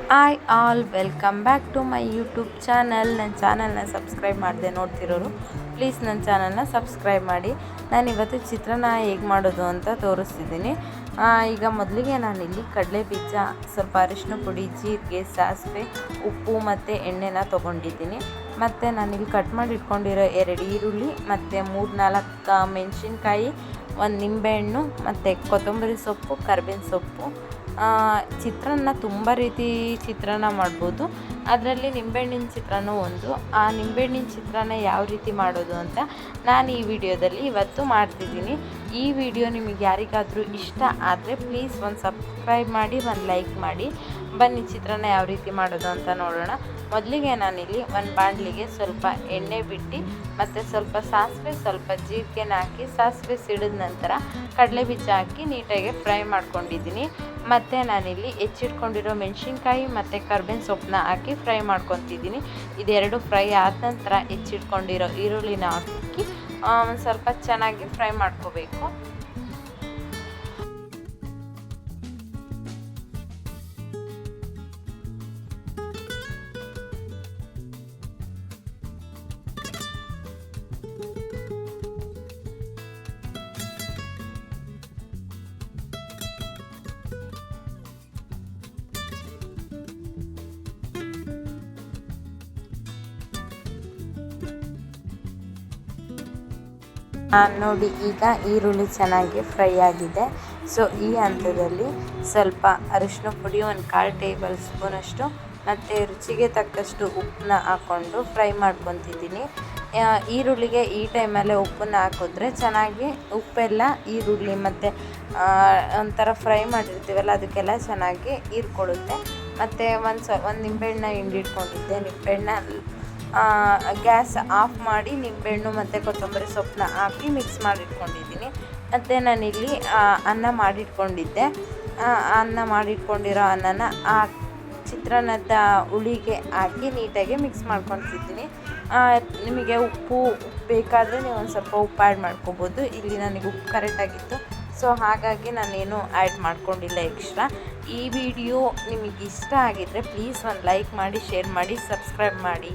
Hi all, welcome back to my YouTube channel. ನನ್ನ ಚಾನಲ್ನ subscribe ಮಾಡದೆ ನೋಡ್ತಿರೋರು ಪ್ಲೀಸ್ ನನ್ನ ಚಾನಲ್ನ ಸಬ್ಸ್ಕ್ರೈಬ್ ಮಾಡಿ. ನಾನಿವತ್ತು ಚಿತ್ರಾನ್ನ ಹೇಗೆ ಮಾಡೋದು ಅಂತ ತೋರಿಸ್ತಿದ್ದೀನಿ. ಈಗ ಮೊದಲಿಗೆ ನಾನಿಲ್ಲಿ ಕಡಲೆ ಬೀಜ, ಸ್ವಲ್ಪ ಅರಿಶಿನ ಪುಡಿ, ಜೀರಿಗೆ, ಸಾಸಿವೆ, ಉಪ್ಪು ಮತ್ತು ಎಣ್ಣೆನ ತೊಗೊಂಡಿದ್ದೀನಿ. ಮತ್ತು ನಾನಿಲ್ಲಿ ಕಟ್ ಮಾಡಿ ಇಟ್ಕೊಂಡಿರೋ 2 ಈರುಳ್ಳಿ ಮತ್ತು 3-4 ಮೆಣಸಿನ್ಕಾಯಿ, 1 ನಿಂಬೆಹಣ್ಣು ಮತ್ತು ಕೊತ್ತಂಬರಿ ಸೊಪ್ಪು, ಕರಿಬೇವಿನ ಸೊಪ್ಪು. ಚಿತ್ರಾನ್ನ ತುಂಬ ರೀತಿ ಚಿತ್ರಾನ್ನ ಮಾಡ್ಬೋದು. ಅದರಲ್ಲಿ ನಿಂಬೆಹಣ್ಣಿನ ಚಿತ್ರಾನ್ನ ಒಂದು. ಆ ನಿಂಬೆಹಣ್ಣಿನ ಚಿತ್ರಾನ್ನ ಯಾವ ರೀತಿ ಮಾಡೋದು ಅಂತ ನಾನು ಈ ವಿಡಿಯೋದಲ್ಲಿ ಇವತ್ತು ಮಾಡ್ತಿದ್ದೀನಿ. ಈ ವಿಡಿಯೋ ನಿಮಗೆ ಯಾರಿಗಾದರೂ ಇಷ್ಟ ಆದರೆ ಪ್ಲೀಸ್ ಒಂದು ಸಬ್ಸ್ಕ್ರೈಬ್ ಮಾಡಿ, ಒಂದು ಲೈಕ್ ಮಾಡಿ. ಬನ್ನಿ ಚಿತ್ರಾನ್ನ ಯಾವ ರೀತಿ ಮಾಡೋದು ಅಂತ ನೋಡೋಣ. ಮೊದಲಿಗೆ ನಾನಿಲ್ಲಿ ಒಂದು ಬಾಣಲಿಗೆ ಸ್ವಲ್ಪ ಎಣ್ಣೆ ಬಿಟ್ಟು ಮತ್ತು ಸ್ವಲ್ಪ ಸಾಸಿವೆ, ಸ್ವಲ್ಪ ಜೀರಿಗೆನ ಹಾಕಿ, ಸಾಸಿವೆ ಸಿಡಿದ ನಂತರ ಕಡಲೆ ಬೀಜ ಹಾಕಿ ನೀಟಾಗಿ ಫ್ರೈ ಮಾಡ್ಕೊಂಡಿದ್ದೀನಿ. ಮತ್ತು ನಾನಿಲ್ಲಿ ಹೆಚ್ಚಿಟ್ಕೊಂಡಿರೋ ಮೆಣಸಿನ್ಕಾಯಿ ಮತ್ತು ಕರಿಬೇವಿನ ಸೊಪ್ಪನ್ನ ಹಾಕಿ ಫ್ರೈ ಮಾಡ್ಕೊತಿದ್ದೀನಿ. ಇದೆರಡು ಫ್ರೈ ಆದ ನಂತರ ಹೆಚ್ಚಿಟ್ಕೊಂಡಿರೋ ಈರುಳ್ಳಿನ ಹಾಕಿ ಒಂದು ಸ್ವಲ್ಪ ಚೆನ್ನಾಗಿ ಫ್ರೈ ಮಾಡ್ಕೋಬೇಕು. ನೋಡಿ, ಈಗ ಈರುಳ್ಳಿ ಚೆನ್ನಾಗಿ ಫ್ರೈ ಆಗಿದೆ. ಸೊ ಈ ಹಂತದಲ್ಲಿ ಸ್ವಲ್ಪ ಅರಿಶಿನ ಪುಡಿ, 1/4 ಟೇಬಲ್ ಸ್ಪೂನಷ್ಟು ಮತ್ತು ರುಚಿಗೆ ತಕ್ಕಷ್ಟು ಉಪ್ಪನ್ನ ಹಾಕ್ಕೊಂಡು ಫ್ರೈ ಮಾಡ್ಕೊತಿದ್ದೀನಿ. ಈರುಳ್ಳಿಗೆ ಈ ಟೈಮಲ್ಲೇ ಉಪ್ಪನ್ನ ಹಾಕಿದ್ರೆ ಚೆನ್ನಾಗಿ ಉಪ್ಪೆಲ್ಲ ಈರುಳ್ಳಿ ಮತ್ತು ಒಂಥರ ಫ್ರೈ ಮಾಡಿರ್ತೀವಲ್ಲ ಅದಕ್ಕೆಲ್ಲ ಚೆನ್ನಾಗಿ ಹೀರ್ಕೊಳ್ಳುತ್ತೆ. ಮತ್ತು ಒಂದು ನಿಂಬೆಹಣ್ಣ ಹಿಂಡಿಟ್ಕೊಂಡಿದ್ದೆ. ನಿಂಬೆಹಣ್ಣ ಗ್ಯಾಸ್ ಆಫ್ ಮಾಡಿ ನಿಂಬೆಹಣ್ಣು ಮತ್ತು ಕೊತ್ತಂಬರಿ ಸೊಪ್ಪನ್ನ ಹಾಕಿ ಮಿಕ್ಸ್ ಮಾಡಿಟ್ಕೊಂಡಿದ್ದೀನಿ. ಮತ್ತು ನಾನಿಲ್ಲಿ ಅನ್ನ ಮಾಡಿಟ್ಕೊಂಡಿದ್ದೆ. ಅನ್ನ ಮಾಡಿಟ್ಕೊಂಡಿರೋ ಅನ್ನನ ಆ ಚಿತ್ರಾನ್ನದ ಹುಳಿಗೆ ಹಾಕಿ ನೀಟಾಗಿ ಮಿಕ್ಸ್ ಮಾಡ್ಕೊತಿದ್ದೀನಿ. ನಿಮಗೆ ಉಪ್ಪು ಬೇಕಾದರೆ ನೀವು ಒಂದು ಸ್ವಲ್ಪ ಉಪ್ಪು ಆ್ಯಡ್ ಮಾಡ್ಕೋಬೋದು. ಇಲ್ಲಿ ನನಗೆ ಉಪ್ಪು ಕರೆಕ್ಟಾಗಿತ್ತು, ಸೊ ಹಾಗಾಗಿ ನಾನೇನು ಆ್ಯಡ್ ಮಾಡ್ಕೊಂಡಿಲ್ಲ ಎಕ್ಸ್ಟ್ರಾ. ಈ ವಿಡಿಯೋ ನಿಮಗೆ ಇಷ್ಟ ಆಗಿದ್ದರೆ ಪ್ಲೀಸ್ ಒಂದು ಲೈಕ್ ಮಾಡಿ, ಶೇರ್ ಮಾಡಿ, ಸಬ್ಸ್ಕ್ರೈಬ್ ಮಾಡಿ.